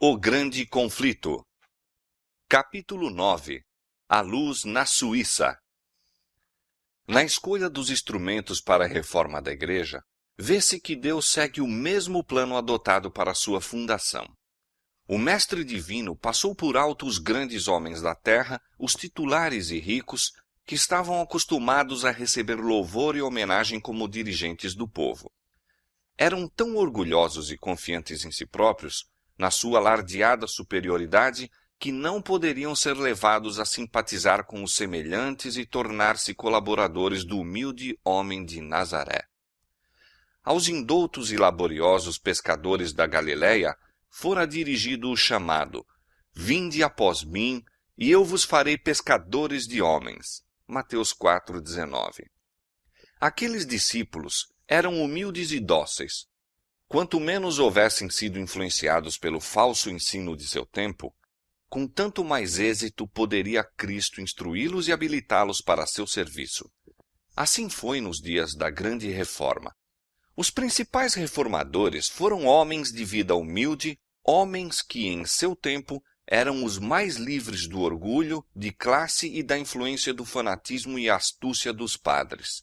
O Grande Conflito. Capítulo 9. A luz na Suíça. Na escolha dos instrumentos para a reforma da Igreja, vê-se que Deus segue o mesmo plano adotado para sua fundação. O Mestre Divino passou por alto os grandes homens da terra, os titulares e ricos, que estavam acostumados a receber louvor e homenagem como dirigentes do povo. Eram tão orgulhosos e confiantes em si próprios, na sua alardeada superioridade, que não poderiam ser levados a simpatizar com os semelhantes e tornar-se colaboradores do humilde homem de Nazaré. Aos indoutos e laboriosos pescadores da Galileia fora dirigido o chamado: Vinde após mim, e eu vos farei pescadores de homens. Mateus 4,19. Aqueles discípulos eram humildes e dóceis. Quanto menos houvessem sido influenciados pelo falso ensino de seu tempo, com tanto mais êxito poderia Cristo instruí-los e habilitá-los para seu serviço. Assim foi nos dias da Grande Reforma. Os principais reformadores foram homens de vida humilde, homens que, em seu tempo, eram os mais livres do orgulho, de classe e da influência do fanatismo e astúcia dos padres.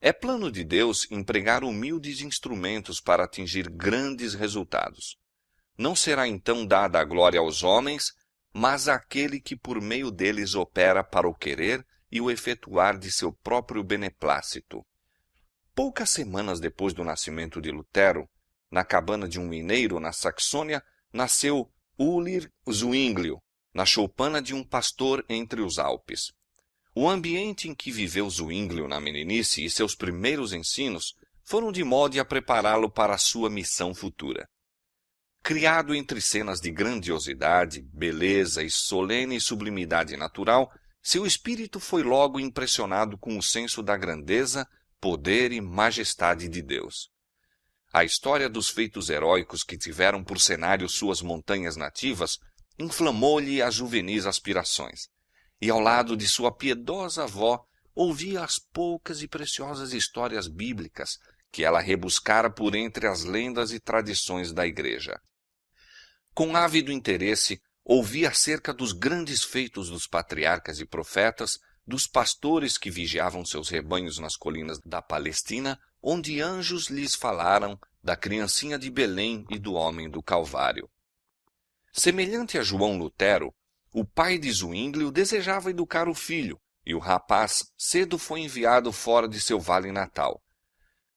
É plano de Deus empregar humildes instrumentos para atingir grandes resultados. Não será então dada a glória aos homens, mas àquele que por meio deles opera para o querer e o efetuar de seu próprio beneplácito. Poucas semanas depois do nascimento de Lutero, na cabana de um mineiro na Saxônia, nasceu Ulrich Zwinglio, na choupana de um pastor entre os Alpes. O ambiente em que viveu Zwinglio na meninice e seus primeiros ensinos foram de modo a prepará-lo para a sua missão futura. Criado entre cenas de grandiosidade, beleza e solene sublimidade natural, seu espírito foi logo impressionado com o senso da grandeza, poder e majestade de Deus. A história dos feitos heróicos que tiveram por cenário suas montanhas nativas inflamou-lhe as juvenis aspirações, e ao lado de sua piedosa avó ouvia as poucas e preciosas histórias bíblicas que ela rebuscara por entre as lendas e tradições da Igreja. Com ávido interesse, ouvia acerca dos grandes feitos dos patriarcas e profetas, dos pastores que vigiavam seus rebanhos nas colinas da Palestina, onde anjos lhes falaram da criancinha de Belém e do homem do Calvário. Semelhante a João Lutero, o pai de Zwinglio desejava educar o filho, e o rapaz cedo foi enviado fora de seu vale natal.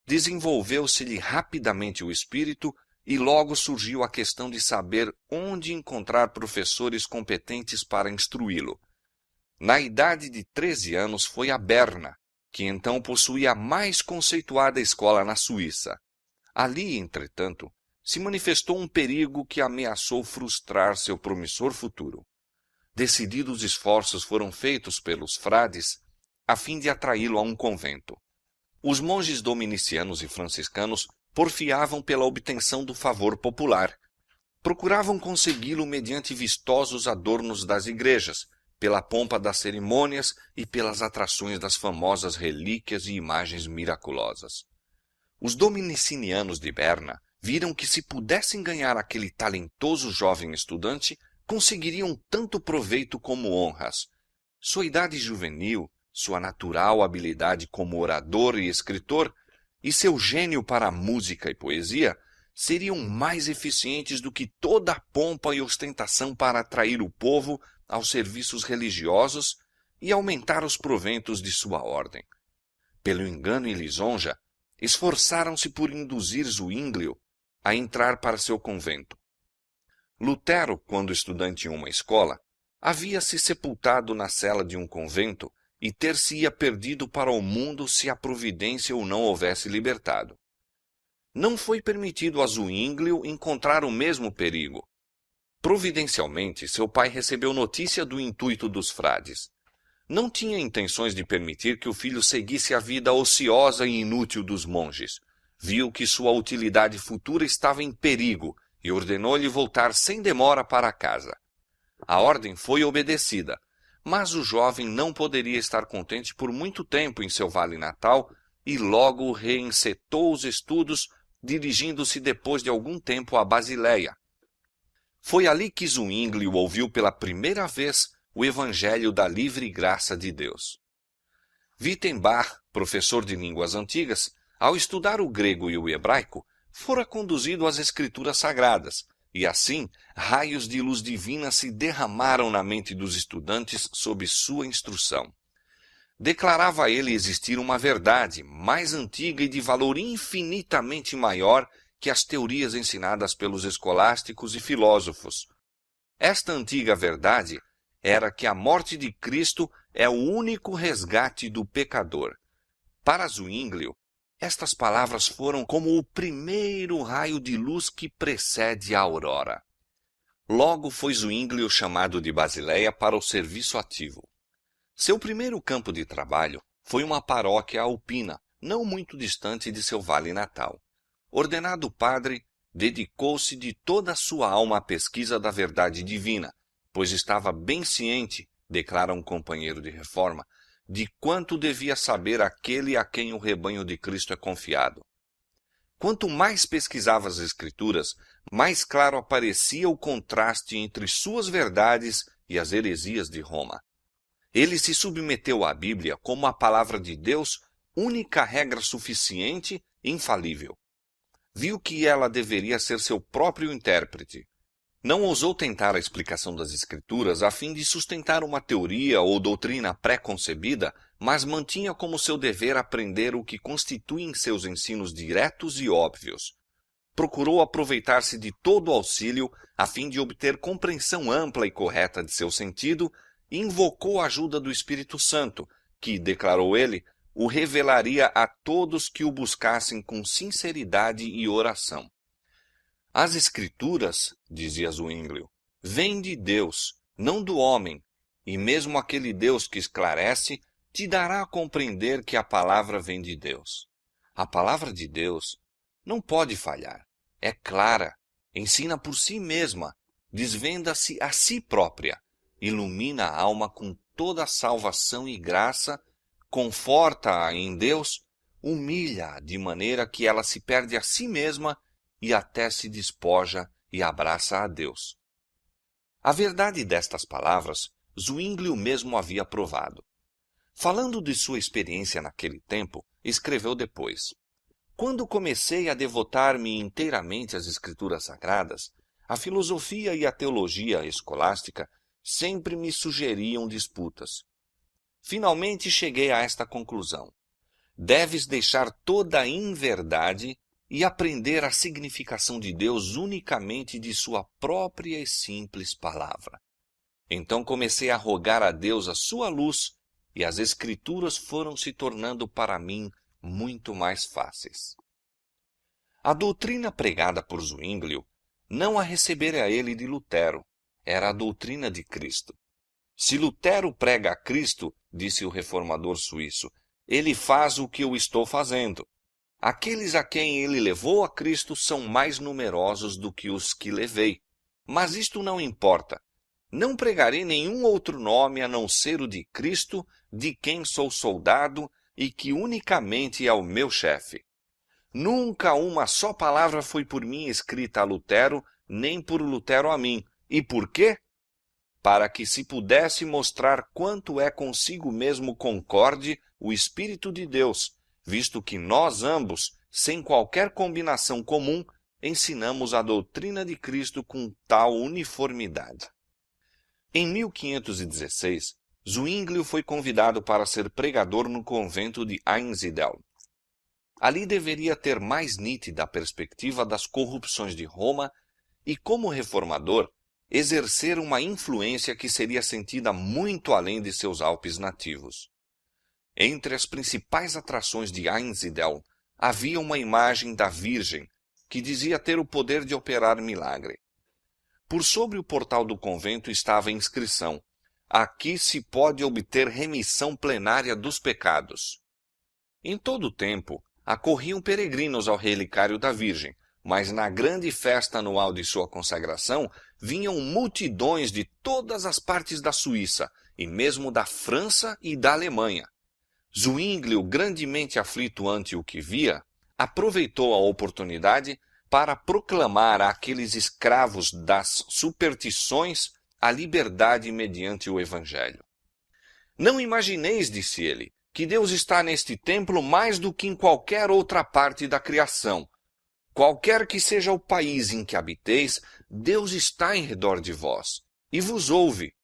Desenvolveu-se-lhe rapidamente o espírito e logo surgiu a questão de saber onde encontrar professores competentes para instruí-lo. Na idade de 13 anos foi a Berna, que então possuía a mais conceituada escola na Suíça. Ali, entretanto, se manifestou um perigo que ameaçou frustrar seu promissor futuro. Decididos esforços foram feitos pelos frades a fim de atraí-lo a um convento. Os monges dominicianos e franciscanos porfiavam pela obtenção do favor popular. Procuravam consegui-lo mediante vistosos adornos das igrejas, pela pompa das cerimônias e pelas atrações das famosas relíquias e imagens miraculosas. Os dominicinianos de Berna viram que se pudessem ganhar aquele talentoso jovem estudante, conseguiriam tanto proveito como honras. Sua idade juvenil, sua natural habilidade como orador e escritor, e seu gênio para a música e poesia seriam mais eficientes do que toda a pompa e ostentação para atrair o povo aos serviços religiosos e aumentar os proventos de sua ordem. Pelo engano e lisonja, esforçaram-se por induzir Zwinglio a entrar para seu convento. Lutero, quando estudante em uma escola, havia se sepultado na cela de um convento e ter-se-ia perdido para o mundo se a providência o não houvesse libertado. Não foi permitido a Zwinglio encontrar o mesmo perigo. Providencialmente, seu pai recebeu notícia do intuito dos frades. Não tinha intenções de permitir que o filho seguisse a vida ociosa e inútil dos monges. Viu que sua utilidade futura estava em perigo e ordenou-lhe voltar sem demora para casa. A ordem foi obedecida, mas o jovem não poderia estar contente por muito tempo em seu vale natal e logo reencetou os estudos, dirigindo-se depois de algum tempo a Basileia. Foi ali que Zwinglio ouviu pela primeira vez o Evangelho da livre graça de Deus. Wittenbach, professor de línguas antigas, ao estudar o grego e o hebraico, fora conduzido às Escrituras Sagradas, e assim raios de luz divina se derramaram na mente dos estudantes sob sua instrução. Declarava ele existir uma verdade mais antiga e de valor infinitamente maior que as teorias ensinadas pelos escolásticos e filósofos. Esta antiga verdade era que a morte de Cristo é o único resgate do pecador. Para Zwinglio, estas palavras foram como o primeiro raio de luz que precede a aurora. Logo foi Zwinglio chamado de Basileia para o serviço ativo. Seu primeiro campo de trabalho foi uma paróquia alpina, não muito distante de seu vale natal. Ordenado padre, dedicou-se de toda a sua alma à pesquisa da verdade divina, pois estava bem ciente, declara um companheiro de reforma, de quanto devia saber aquele a quem o rebanho de Cristo é confiado. Quanto mais pesquisava as Escrituras, mais claro aparecia o contraste entre suas verdades e as heresias de Roma. Ele se submeteu à Bíblia como a palavra de Deus, única regra suficiente e infalível. Viu que ela deveria ser seu próprio intérprete. Não ousou tentar a explicação das Escrituras a fim de sustentar uma teoria ou doutrina pré-concebida, mas mantinha como seu dever aprender o que constituem seus ensinos diretos e óbvios. Procurou aproveitar-se de todo o auxílio a fim de obter compreensão ampla e correta de seu sentido e invocou a ajuda do Espírito Santo, que, declarou ele, o revelaria a todos que o buscassem com sinceridade e oração. As Escrituras, dizia Zwinglio, vêm de Deus, não do homem, e mesmo aquele Deus que esclarece te dará a compreender que a palavra vem de Deus. A palavra de Deus não pode falhar, é clara, ensina por si mesma, desvenda-se a si própria, ilumina a alma com toda a salvação e graça, conforta-a em Deus, humilha-a de maneira que ela se perde a si mesma e até se despoja e abraça a Deus. A verdade destas palavras, Zwinglio mesmo havia provado. Falando de sua experiência naquele tempo, escreveu depois: quando comecei a devotar-me inteiramente às Escrituras Sagradas, a filosofia e a teologia escolástica sempre me sugeriam disputas. Finalmente cheguei a esta conclusão: deves deixar toda a inverdade e aprender a significação de Deus unicamente de sua própria e simples palavra. Então comecei a rogar a Deus a sua luz, e as Escrituras foram se tornando para mim muito mais fáceis. A doutrina pregada por Zwinglio não a recebera ele de Lutero, era a doutrina de Cristo. Se Lutero prega a Cristo, disse o reformador suíço, ele faz o que eu estou fazendo. Aqueles a quem ele levou a Cristo são mais numerosos do que os que levei. Mas isto não importa. Não pregarei nenhum outro nome a não ser o de Cristo, de quem sou soldado e que unicamente é o meu chefe. Nunca uma só palavra foi por mim escrita a Lutero, nem por Lutero a mim. E por quê? Para que se pudesse mostrar quanto é consigo mesmo concorde o Espírito de Deus, visto que nós ambos, sem qualquer combinação comum, ensinamos a doutrina de Cristo com tal uniformidade. Em 1516, Zwinglio foi convidado para ser pregador no convento de Einsiedeln. Ali deveria ter mais nítida a perspectiva das corrupções de Roma e, como reformador, exercer uma influência que seria sentida muito além de seus Alpes nativos. Entre as principais atrações de Einsiedeln havia uma imagem da Virgem, que dizia ter o poder de operar milagre. Por sobre o portal do convento estava a inscrição: aqui se pode obter remissão plenária dos pecados. Em todo o tempo, acorriam peregrinos ao relicário da Virgem, mas na grande festa anual de sua consagração, vinham multidões de todas as partes da Suíça, e mesmo da França e da Alemanha. Zwinglio, grandemente aflito ante o que via, aproveitou a oportunidade para proclamar àqueles escravos das superstições a liberdade mediante o Evangelho. Não imagineis, disse ele, que Deus está neste templo mais do que em qualquer outra parte da criação. Qualquer que seja o país em que habiteis, Deus está em redor de vós e vos ouve.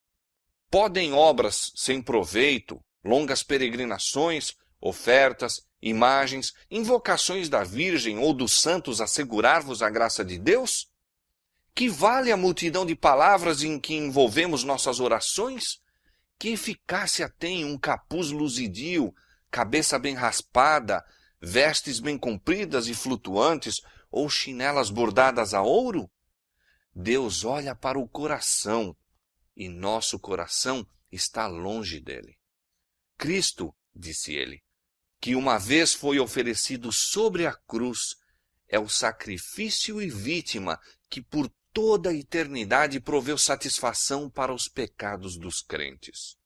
Podem obras sem proveito, longas peregrinações, ofertas, imagens, invocações da Virgem ou dos santos assegurar-vos a graça de Deus? Que vale a multidão de palavras em que envolvemos nossas orações? Que eficácia tem um capuz luzidio, cabeça bem raspada, vestes bem compridas e flutuantes, ou chinelas bordadas a ouro? Deus olha para o coração, e nosso coração está longe dele. Cristo, disse ele, que uma vez foi oferecido sobre a cruz, é o sacrifício e vítima que por toda a eternidade proveu satisfação para os pecados dos crentes.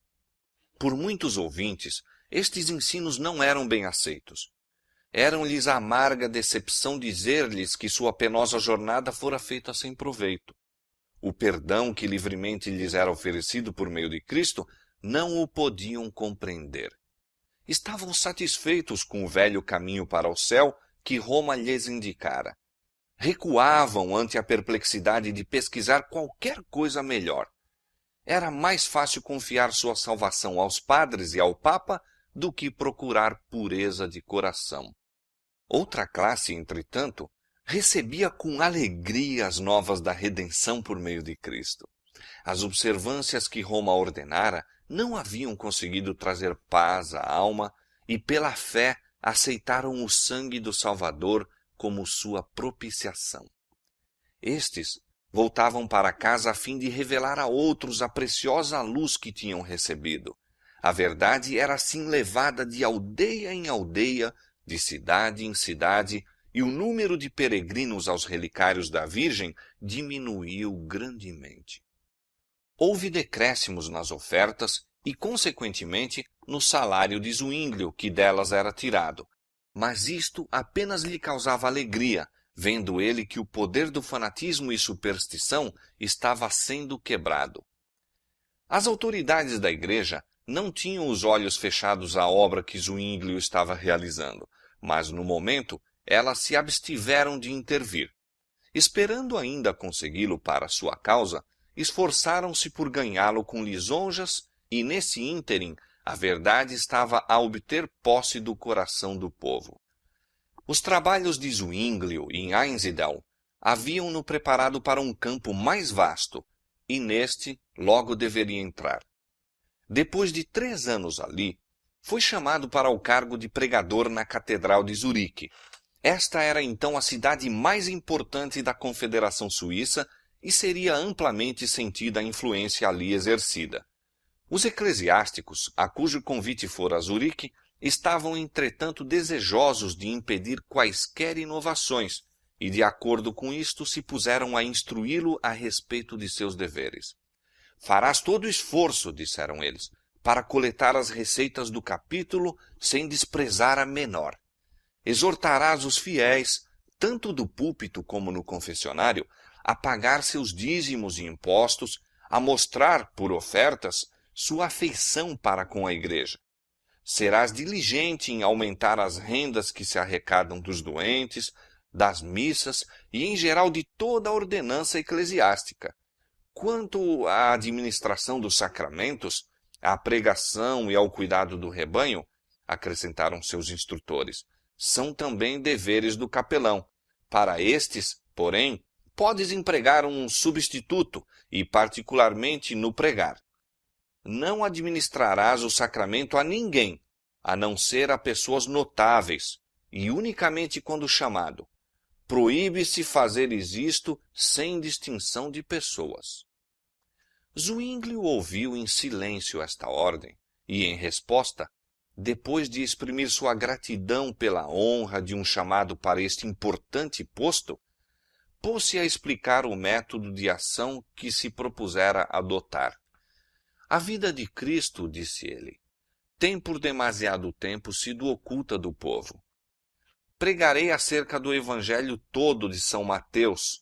Por muitos ouvintes, estes ensinos não eram bem aceitos. Era-lhes amarga decepção dizer-lhes que sua penosa jornada fora feita sem proveito. O perdão que livremente lhes era oferecido por meio de Cristo não o podiam compreender. Estavam satisfeitos com o velho caminho para o céu que Roma lhes indicara. Recuavam ante a perplexidade de pesquisar qualquer coisa melhor. Era mais fácil confiar sua salvação aos padres e ao Papa do que procurar pureza de coração. Outra classe, entretanto, recebia com alegria as novas da redenção por meio de Cristo. As observâncias que Roma ordenara não haviam conseguido trazer paz à alma e, pela fé, aceitaram o sangue do Salvador como sua propiciação. Estes voltavam para casa a fim de revelar a outros a preciosa luz que tinham recebido. A verdade era assim levada de aldeia em aldeia, de cidade em cidade, e o número de peregrinos aos relicários da Virgem diminuiu grandemente. Houve decréscimos nas ofertas e, consequentemente, no salário de Zwinglio, que delas era tirado. Mas isto apenas lhe causava alegria, vendo ele que o poder do fanatismo e superstição estava sendo quebrado. As autoridades da igreja não tinham os olhos fechados à obra que Zwinglio estava realizando, mas, no momento, elas se abstiveram de intervir. Esperando ainda consegui-lo para sua causa, esforçaram-se por ganhá-lo com lisonjas e, nesse ínterim, a verdade estava a obter posse do coração do povo. Os trabalhos de Zwinglio em Einsiedeln haviam-no preparado para um campo mais vasto, e neste logo deveria entrar. Depois de 3 anos ali, foi chamado para o cargo de pregador na Catedral de Zurique. Esta era então a cidade mais importante da Confederação Suíça e seria amplamente sentida a influência ali exercida. Os eclesiásticos, a cujo convite fora a Zurique, estavam, entretanto, desejosos de impedir quaisquer inovações, e, de acordo com isto, se puseram a instruí-lo a respeito de seus deveres. Farás todo o esforço, disseram eles, para coletar as receitas do capítulo sem desprezar a menor. Exortarás os fiéis, tanto do púlpito como no confessionário, a pagar seus dízimos e impostos, a mostrar, por ofertas, sua afeição para com a igreja. Serás diligente em aumentar as rendas que se arrecadam dos doentes, das missas e, em geral, de toda a ordenança eclesiástica. Quanto à administração dos sacramentos, à pregação e ao cuidado do rebanho, acrescentaram seus instrutores, são também deveres do capelão. Para estes, porém, podes empregar um substituto e, particularmente, no pregar. Não administrarás o sacramento a ninguém, a não ser a pessoas notáveis, e unicamente quando chamado. Proíbe-se fazeres isto sem distinção de pessoas. Zwinglio ouviu em silêncio esta ordem, e, em resposta, depois de exprimir sua gratidão pela honra de um chamado para este importante posto, pôs-se a explicar o método de ação que se propusera adotar. A vida de Cristo, disse ele, tem por demasiado tempo sido oculta do povo. pregarei acerca do Evangelho todo de São Mateus,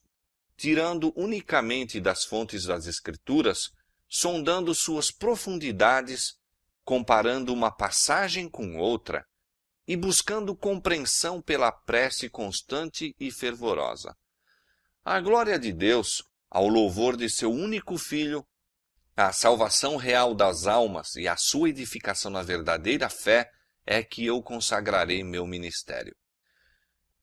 tirando unicamente das fontes das Escrituras, sondando suas profundidades, comparando uma passagem com outra e buscando compreensão pela prece constante e fervorosa. A glória de Deus, ao louvor de seu único Filho, a salvação real das almas e a sua edificação na verdadeira fé é que eu consagrarei meu ministério.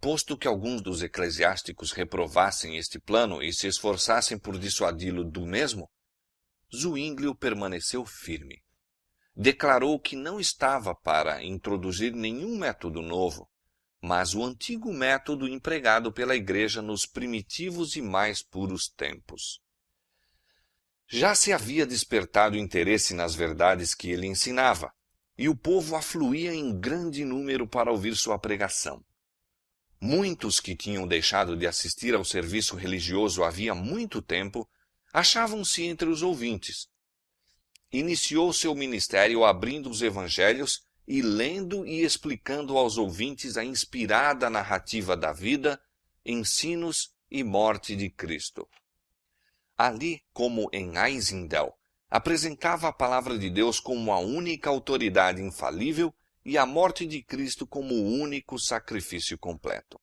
Posto que alguns dos eclesiásticos reprovassem este plano e se esforçassem por dissuadi-lo do mesmo, Zuínglio permaneceu firme. Declarou que não estava para introduzir nenhum método novo, mas o antigo método empregado pela Igreja nos primitivos e mais puros tempos. Já se havia despertado interesse nas verdades que ele ensinava, e o povo afluía em grande número para ouvir sua pregação. Muitos que tinham deixado de assistir ao serviço religioso havia muito tempo, achavam-se entre os ouvintes. Iniciou seu ministério abrindo os evangelhos e lendo e explicando aos ouvintes a inspirada narrativa da vida, ensinos e morte de Cristo. Ali, como em Einsindel, apresentava a palavra de Deus como a única autoridade infalível e a morte de Cristo como o único sacrifício completo.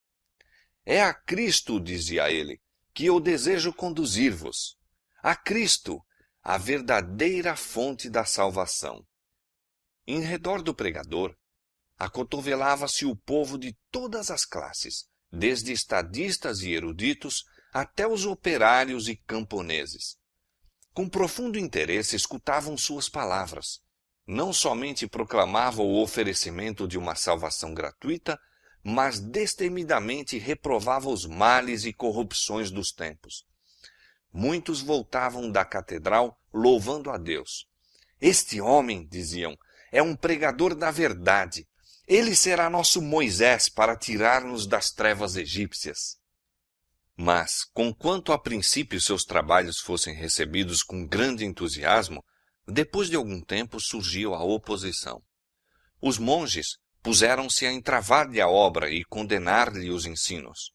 É a Cristo, dizia ele, que eu desejo conduzir-vos. A Cristo, a verdadeira fonte da salvação. Em redor do pregador, acotovelava-se o povo de todas as classes, desde estadistas e eruditos até os operários e camponeses. Com profundo interesse escutavam suas palavras. Não somente proclamava o oferecimento de uma salvação gratuita, mas destemidamente reprovava os males e corrupções dos tempos. Muitos voltavam da catedral louvando a Deus. Este homem, diziam, é um pregador da verdade. Ele será nosso Moisés para tirar-nos das trevas egípcias. Mas, conquanto a princípio seus trabalhos fossem recebidos com grande entusiasmo, depois de algum tempo surgiu a oposição. Os monges puseram-se a entravar-lhe a obra e condenar-lhe os ensinos.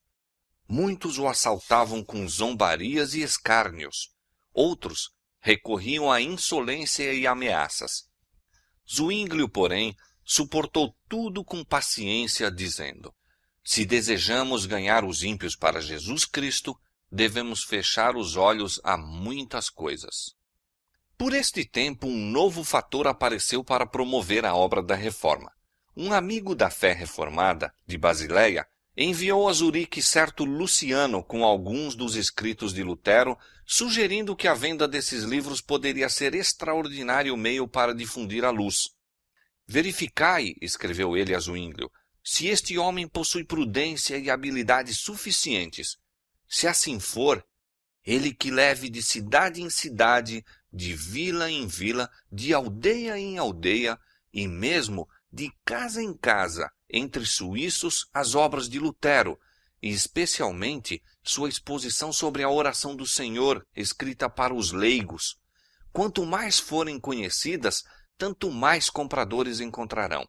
Muitos o assaltavam com zombarias e escárnios. Outros recorriam à insolência e ameaças. Zuínglio, porém, suportou tudo com paciência, dizendo: se desejamos ganhar os ímpios para Jesus Cristo, devemos fechar os olhos a muitas coisas. Por este tempo, um novo fator apareceu para promover a obra da reforma. Um amigo da fé reformada, de Basileia, enviou a Zurique certo Luciano com alguns dos escritos de Lutero, sugerindo que a venda desses livros poderia ser extraordinário meio para difundir a luz. Verificai, escreveu ele a Zuínglio, se este homem possui prudência e habilidades suficientes. Se assim for, ele que leve de cidade em cidade, de vila em vila, de aldeia em aldeia, e mesmo de casa em casa, entre suíços, as obras de Lutero, e especialmente sua exposição sobre a oração do Senhor, escrita para os leigos. Quanto mais forem conhecidas, tanto mais compradores encontrarão.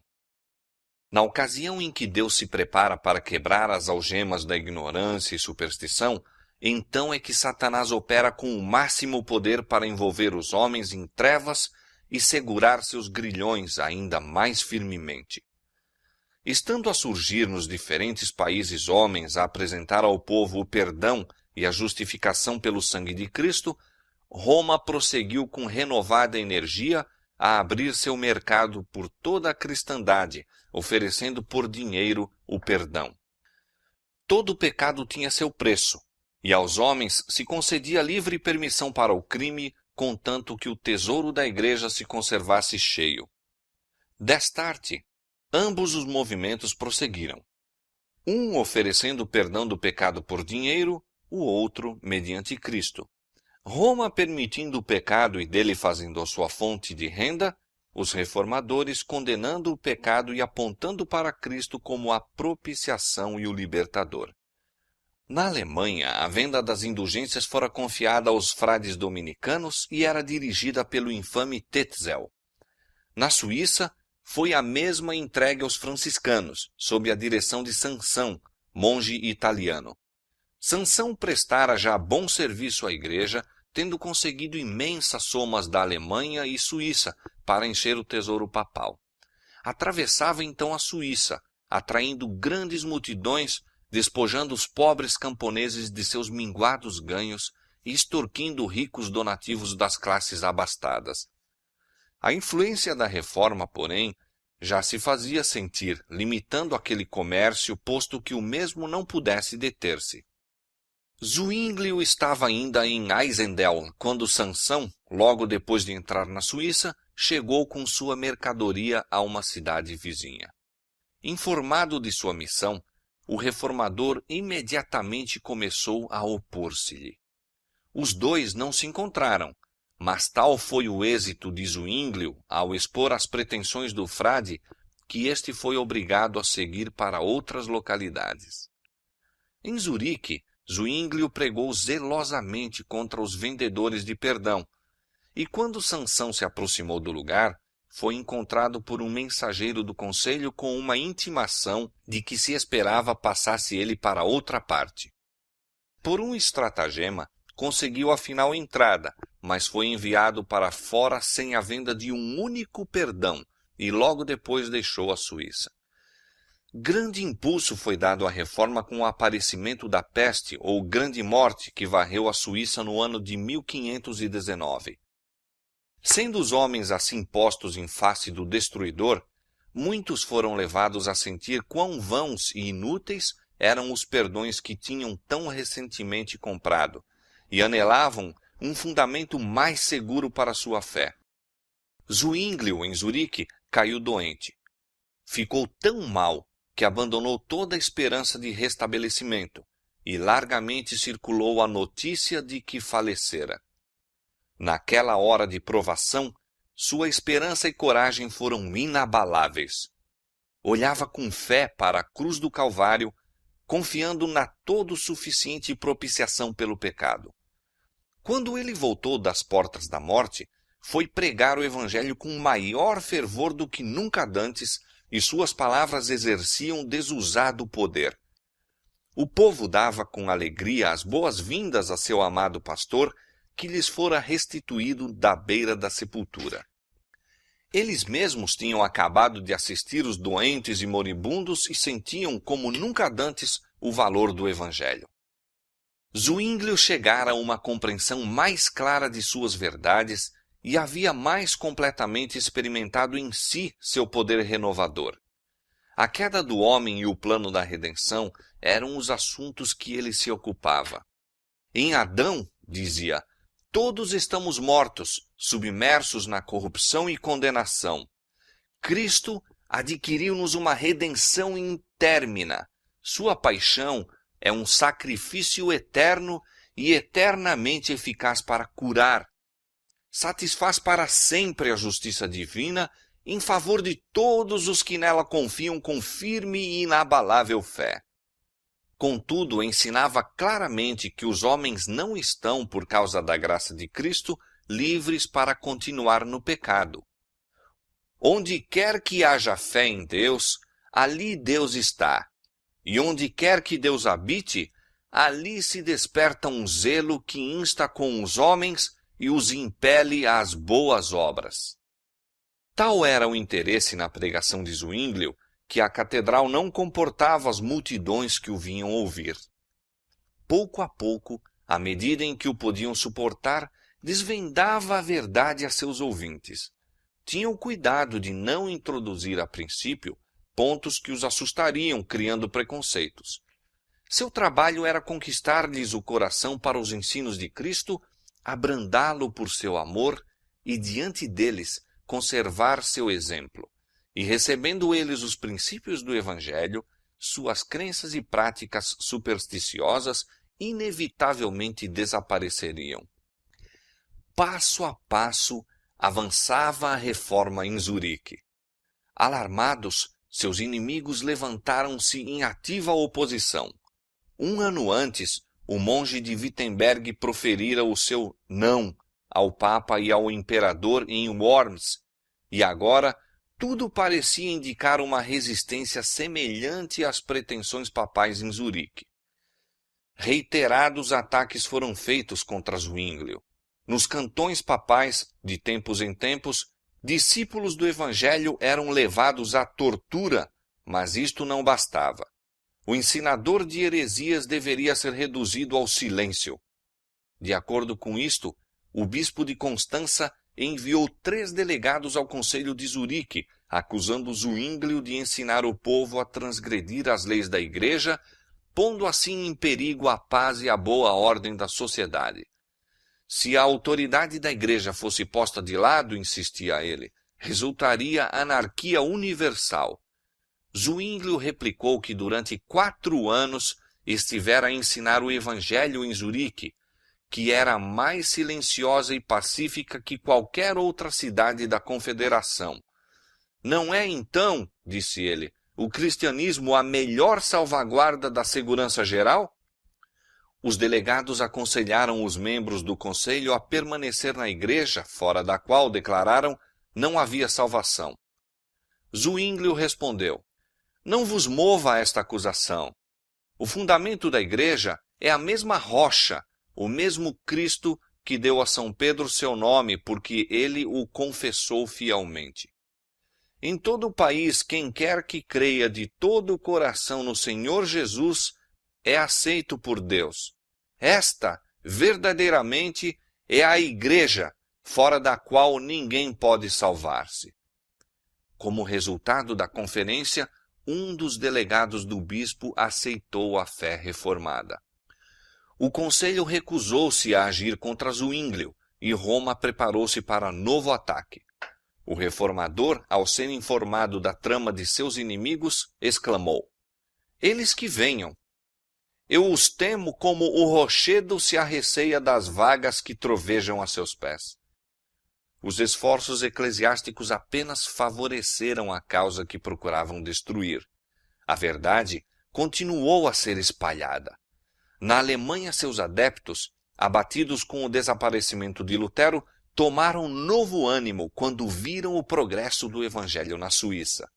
Na ocasião em que Deus se prepara para quebrar as algemas da ignorância e superstição, então é que Satanás opera com o máximo poder para envolver os homens em trevas e segurar seus grilhões ainda mais firmemente. Estando a surgir nos diferentes países homens a apresentar ao povo o perdão e a justificação pelo sangue de Cristo, Roma prosseguiu com renovada energia a abrir seu mercado por toda a cristandade, oferecendo por dinheiro o perdão. Todo pecado tinha seu preço, e aos homens se concedia livre permissão para o crime, contanto que o tesouro da igreja se conservasse cheio. Destarte, ambos os movimentos prosseguiram. Um oferecendo perdão do pecado por dinheiro, o outro mediante Cristo. Roma permitindo o pecado e dele fazendo a sua fonte de renda, os reformadores condenando o pecado e apontando para Cristo como a propiciação e o libertador. Na Alemanha, a venda das indulgências fora confiada aos frades dominicanos e era dirigida pelo infame Tetzel. Na Suíça, foi a mesma entregue aos franciscanos, sob a direção de Sansão, monge italiano. Sansão prestara já bom serviço à igreja, tendo conseguido imensas somas da Alemanha e Suíça para encher o tesouro papal. Atravessava então a Suíça, atraindo grandes multidões, despojando os pobres camponeses de seus minguados ganhos e extorquindo ricos donativos das classes abastadas. A influência da reforma, porém, já se fazia sentir, limitando aquele comércio, posto que o mesmo não pudesse deter-se. Zuínglio estava ainda em Einsiedeln, quando Sansão, logo depois de entrar na Suíça, chegou com sua mercadoria a uma cidade vizinha. Informado de sua missão, o reformador imediatamente começou a opor-se-lhe. Os dois não se encontraram, mas tal foi o êxito de Zuínglio ao expor as pretensões do frade que este foi obrigado a seguir para outras localidades. Em Zurique, Zuínglio pregou zelosamente contra os vendedores de perdão, e quando Sansão se aproximou do lugar, foi encontrado por um mensageiro do conselho com uma intimação de que se esperava passasse ele para outra parte. Por um estratagema, conseguiu afinal entrada, mas foi enviado para fora sem a venda de um único perdão, e logo depois deixou a Suíça. Grande impulso foi dado à reforma com o aparecimento da peste ou grande morte que varreu a Suíça no ano de 1519. Sendo os homens assim postos em face do destruidor, muitos foram levados a sentir quão vãos e inúteis eram os perdões que tinham tão recentemente comprado, e anelavam um fundamento mais seguro para sua fé. Zuínglio, em Zurique, caiu doente. Ficou tão mal que abandonou toda a esperança de restabelecimento, e largamente circulou a notícia de que falecera. Naquela hora de provação, sua esperança e coragem foram inabaláveis. Olhava com fé para a cruz do Calvário, confiando na todo suficiente propiciação pelo pecado. Quando ele voltou das portas da morte, foi pregar o evangelho com maior fervor do que nunca dantes, e suas palavras exerciam desusado poder. O povo dava com alegria as boas-vindas a seu amado pastor, que lhes fora restituído da beira da sepultura. Eles mesmos tinham acabado de assistir os doentes e moribundos e sentiam como nunca dantes o valor do evangelho. Zuínglio chegara a uma compreensão mais clara de suas verdades e havia mais completamente experimentado em si seu poder renovador. A queda do homem e o plano da redenção eram os assuntos que ele se ocupava. Em Adão, dizia, todos estamos mortos, submersos na corrupção e condenação. Cristo adquiriu-nos uma redenção intérmina. Sua paixão é um sacrifício eterno e eternamente eficaz para curar. Satisfaz para sempre a justiça divina em favor de todos os que nela confiam com firme e inabalável fé. Contudo, ensinava claramente que os homens não estão, por causa da graça de Cristo, livres para continuar no pecado. Onde quer que haja fé em Deus, ali Deus está. E onde quer que Deus habite, ali se desperta um zelo que insta com os homens e os impele às boas obras. Tal era o interesse na pregação de Zuínglio, que a catedral não comportava as multidões que o vinham ouvir. Pouco a pouco, à medida em que o podiam suportar, desvendava a verdade a seus ouvintes. Tinham cuidado de não introduzir a princípio pontos que os assustariam, criando preconceitos. Seu trabalho era conquistar-lhes o coração para os ensinos de Cristo, abrandá-lo por seu amor e, diante deles, conservar seu exemplo. E recebendo eles os princípios do Evangelho, suas crenças e práticas supersticiosas inevitavelmente desapareceriam. Passo a passo, avançava a reforma em Zurique. Alarmados, seus inimigos levantaram-se em ativa oposição. Um ano antes, o monge de Wittenberg proferira o seu não ao Papa e ao Imperador em Worms, e agora tudo parecia indicar uma resistência semelhante às pretensões papais em Zurique. Reiterados ataques foram feitos contra Zwinglio. Nos cantões papais, de tempos em tempos, discípulos do Evangelho eram levados à tortura, mas isto não bastava. O ensinador de heresias deveria ser reduzido ao silêncio. De acordo com isto, o bispo de Constança enviou 3 delegados ao conselho de Zurique, acusando Zwinglio de ensinar o povo a transgredir as leis da igreja, pondo assim em perigo a paz e a boa ordem da sociedade. Se a autoridade da igreja fosse posta de lado, insistia ele, resultaria anarquia universal. Zwinglio replicou que durante 4 anos estivera a ensinar o evangelho em Zurique, que era mais silenciosa e pacífica que qualquer outra cidade da confederação. Não é então, disse ele, o cristianismo a melhor salvaguarda da segurança geral? Os delegados aconselharam os membros do conselho a permanecer na igreja, fora da qual, declararam, não havia salvação. Zwinglio respondeu, não vos mova esta acusação. O fundamento da igreja é a mesma rocha, o mesmo Cristo que deu a São Pedro seu nome, porque ele o confessou fielmente. Em todo o país, quem quer que creia de todo o coração no Senhor Jesus é aceito por Deus. Esta, verdadeiramente, é a igreja, fora da qual ninguém pode salvar-se. Como resultado da conferência, um dos delegados do bispo aceitou a fé reformada. O conselho recusou-se a agir contra Zwinglio e Roma preparou-se para novo ataque. O reformador, ao ser informado da trama de seus inimigos, exclamou, eles que venham. Eu os temo como o rochedo se arreceia das vagas que trovejam a seus pés. Os esforços eclesiásticos apenas favoreceram a causa que procuravam destruir. A verdade continuou a ser espalhada. Na Alemanha, seus adeptos, abatidos com o desaparecimento de Lutero, tomaram novo ânimo quando viram o progresso do Evangelho na Suíça.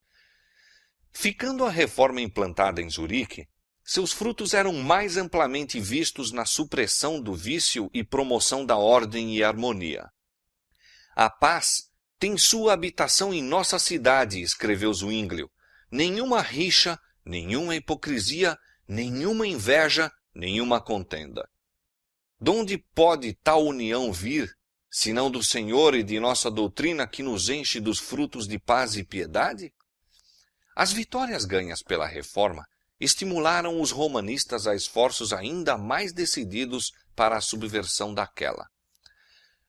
Ficando a reforma implantada em Zurique, seus frutos eram mais amplamente vistos na supressão do vício e promoção da ordem e harmonia. A paz tem sua habitação em nossa cidade, escreveu Zwinglio. Nenhuma rixa, nenhuma hipocrisia, nenhuma inveja, nenhuma contenda. Donde pode tal união vir, senão do Senhor e de nossa doutrina que nos enche dos frutos de paz e piedade? As vitórias ganhas pela reforma estimularam os romanistas a esforços ainda mais decididos para a subversão daquela.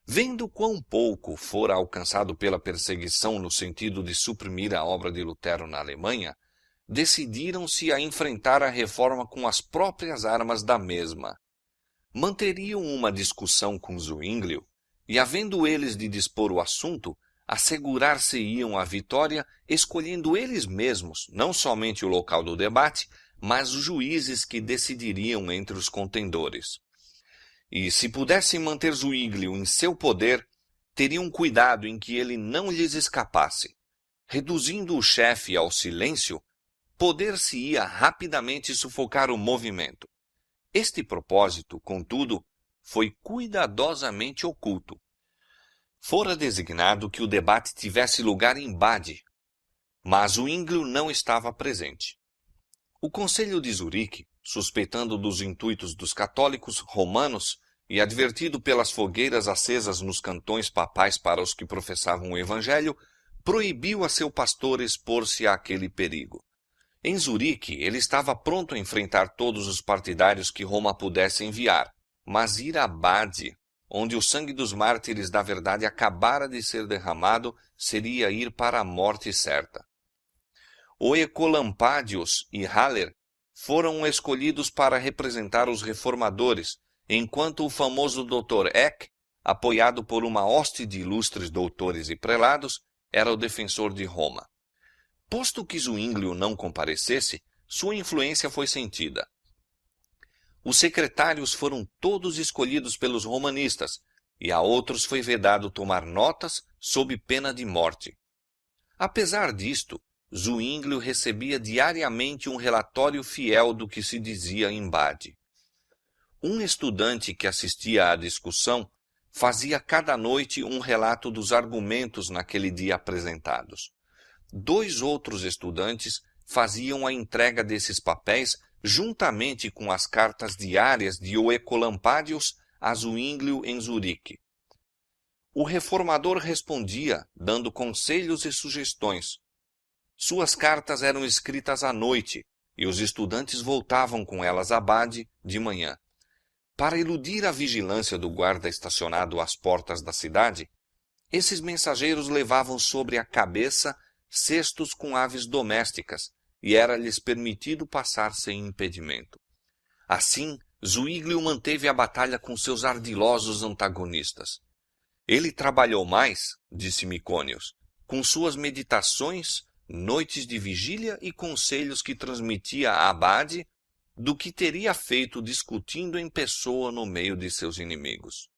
Vendo quão pouco fora alcançado pela perseguição no sentido de suprimir a obra de Lutero na Alemanha, decidiram-se a enfrentar a reforma com as próprias armas da mesma. Manteriam uma discussão com Zwinglio e, havendo eles de dispor o assunto, assegurar-se-iam a vitória, escolhendo eles mesmos, não somente o local do debate, mas os juízes que decidiriam entre os contendores. E, se pudessem manter Zwinglio em seu poder, teriam cuidado em que ele não lhes escapasse. Reduzindo o chefe ao silêncio, poder-se-ia rapidamente sufocar o movimento. Este propósito, contudo, foi cuidadosamente oculto. Fora designado que o debate tivesse lugar em Bade, mas Zwinglio não estava presente. O Conselho de Zurique, suspeitando dos intuitos dos católicos romanos e advertido pelas fogueiras acesas nos cantões papais para os que professavam o Evangelho, proibiu a seu pastor expor-se àquele perigo. Em Zurique, ele estava pronto a enfrentar todos os partidários que Roma pudesse enviar, mas ir a Bade, onde o sangue dos mártires da verdade acabara de ser derramado, seria ir para a morte certa. O Ecolampadius e Haller foram escolhidos para representar os reformadores, enquanto o famoso Dr. Eck, apoiado por uma hoste de ilustres doutores e prelados, era o defensor de Roma. Posto que Zwinglio não comparecesse, sua influência foi sentida. Os secretários foram todos escolhidos pelos romanistas, e a outros foi vedado tomar notas sob pena de morte. Apesar disto, Zuínglio recebia diariamente um relatório fiel do que se dizia em Bade. Um estudante que assistia à discussão fazia cada noite um relato dos argumentos naquele dia apresentados. 2 outros estudantes faziam a entrega desses papéis juntamente com as cartas diárias de Oecolampadius a Zuínglio em Zurique. O reformador respondia, dando conselhos e sugestões. Suas cartas eram escritas à noite, e os estudantes voltavam com elas a Bade de manhã. Para eludir a vigilância do guarda estacionado às portas da cidade, esses mensageiros levavam sobre a cabeça cestos com aves domésticas, e era-lhes permitido passar sem impedimento. Assim, Zuínglio manteve a batalha com seus ardilosos antagonistas. Ele trabalhou mais, disse Micônios, com suas meditações, noites de vigília e conselhos que transmitia a Bade, do que teria feito discutindo em pessoa no meio de seus inimigos.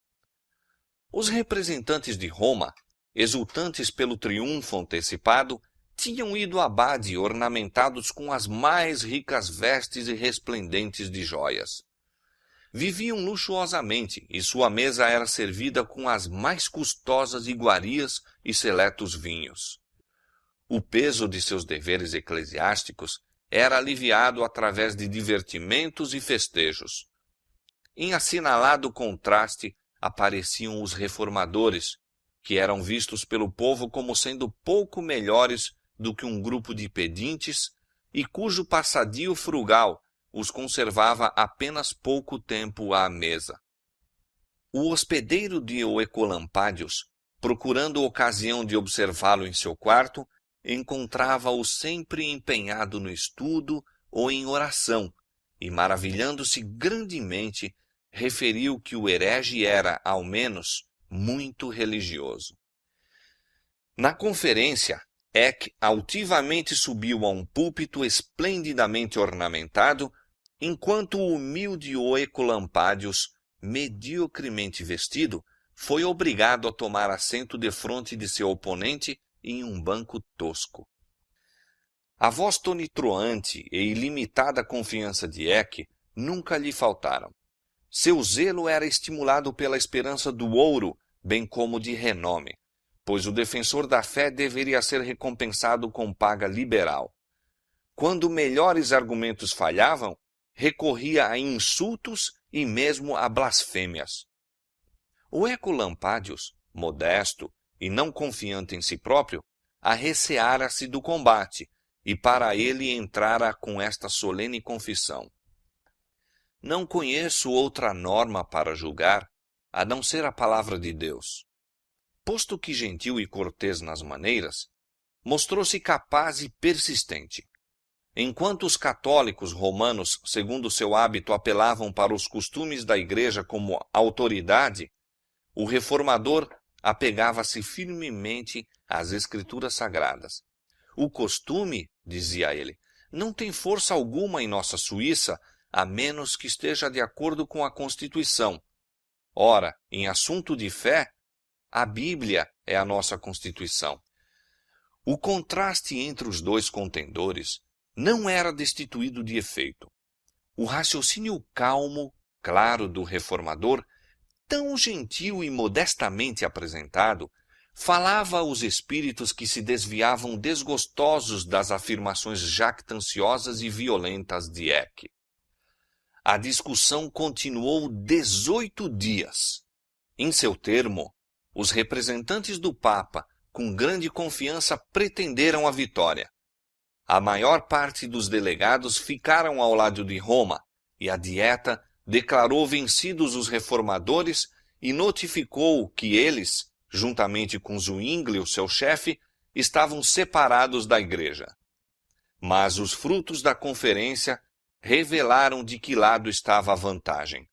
Os representantes de Roma, exultantes pelo triunfo antecipado, tinham ido a Bade ornamentados com as mais ricas vestes e resplendentes de joias. Viviam luxuosamente, e sua mesa era servida com as mais custosas iguarias e seletos vinhos. O peso de seus deveres eclesiásticos era aliviado através de divertimentos e festejos. Em assinalado contraste apareciam os reformadores, que eram vistos pelo povo como sendo pouco melhores do que um grupo de pedintes e cujo passadio frugal os conservava apenas pouco tempo à mesa. O hospedeiro de Oecolampadius, procurando ocasião de observá-lo em seu quarto, encontrava-o sempre empenhado no estudo ou em oração, e, maravilhando-se grandemente, referiu que o herege era, ao menos, muito religioso. Na conferência, Eck altivamente subiu a um púlpito esplendidamente ornamentado, enquanto o humilde Oecolampadius, mediocremente vestido, foi obrigado a tomar assento defronte de seu oponente em um banco tosco. A voz tonitruante e ilimitada confiança de Eck nunca lhe faltaram. Seu zelo era estimulado pela esperança do ouro, bem como de renome, pois o defensor da fé deveria ser recompensado com paga liberal. Quando melhores argumentos falhavam, recorria a insultos e mesmo a blasfêmias. Oecolampadius, modesto e não confiante em si próprio, arreceara-se do combate, e para ele entrara com esta solene confissão: não conheço outra norma para julgar, a não ser a palavra de Deus. Posto que gentil e cortês nas maneiras, mostrou-se capaz e persistente. Enquanto os católicos romanos, segundo seu hábito, apelavam para os costumes da igreja como autoridade, o reformador apegava-se firmemente às escrituras sagradas. O costume, dizia ele, não tem força alguma em nossa Suíça, a menos que esteja de acordo com a Constituição. Ora, em assunto de fé, a Bíblia é a nossa Constituição. O contraste entre os dois contendores não era destituído de efeito. O raciocínio calmo, claro do reformador, tão gentil e modestamente apresentado, falava aos espíritos que se desviavam desgostosos das afirmações jactanciosas e violentas de Eck. A discussão continuou 18 dias. Em seu termo, os representantes do Papa, com grande confiança, pretenderam a vitória. A maior parte dos delegados ficaram ao lado de Roma, e a Dieta declarou vencidos os reformadores e notificou que eles, juntamente com Zuínglio, seu chefe, estavam separados da igreja. Mas os frutos da conferência revelaram de que lado estava a vantagem.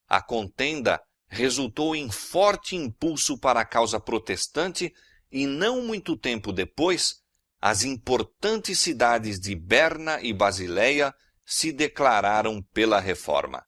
A contenda resultou em forte impulso para a causa protestante e não muito tempo depois, as importantes cidades de Berna e Basileia se declararam pela reforma.